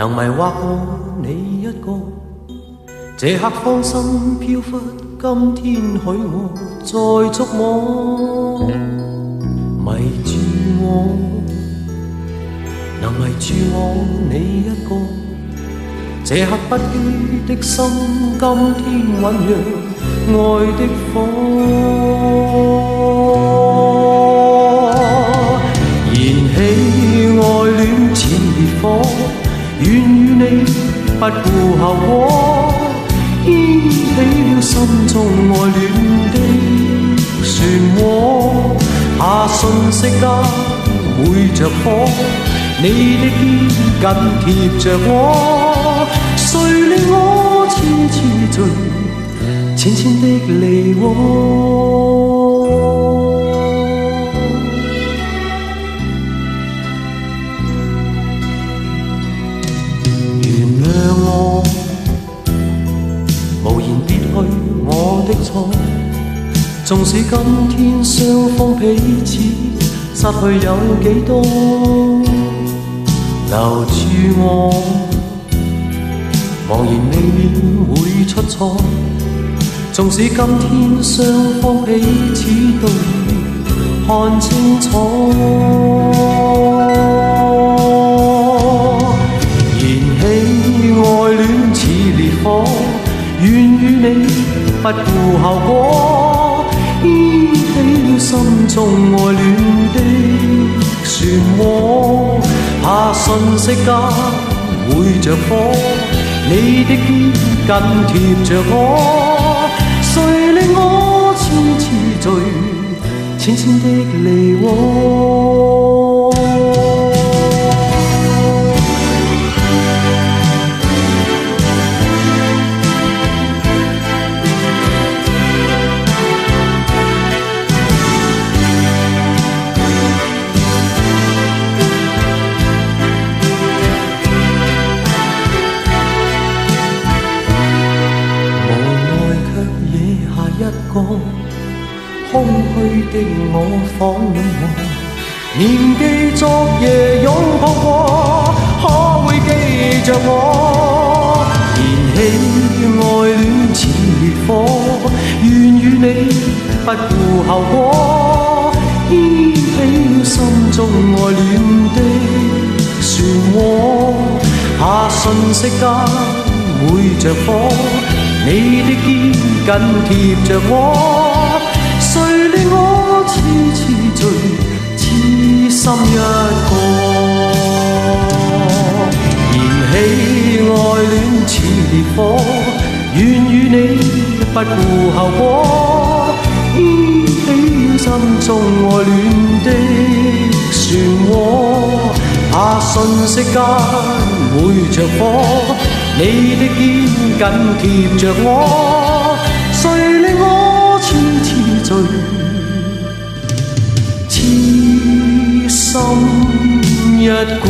能迷惑過你一個，這刻芳心飄忽，今天許我再觸摸，迷住我，能迷住我你一個，這刻不羈的心，今天醞釀愛的火，燃起愛戀似烈火，願與你不顧後果，掀起了心中愛戀的漩渦，怕瞬息間會着火，你的肩緊貼着我，誰令我痴痴醉，淺淺的離窩。原諒我，無言別去我的錯，縱使今天雙方彼此失去有幾多，留住我，茫然未免會出錯，縱使今天雙方彼此都看清楚，燃起愛戀似烈火，願與你不顧後果，掀起了心中愛戀的漩渦，怕瞬息間會着火，你的肩緊貼着我，誰令我痴痴醉，淺淺的離窩。空虛的我仿擁我，念記昨夜擁抱過，可會記着我？燃起愛戀似烈火，願與你不顧後果，掀起了心中愛戀的漩渦，怕瞬息間會着火，你的肩緊貼着我，誰令我痴痴醉，痴心一個？燃起愛戀似烈火，願與你不顧後果，掀起心中愛戀的漩渦，怕瞬息間會着火，你的肩緊貼着我，誰令我痴痴醉，痴心一個。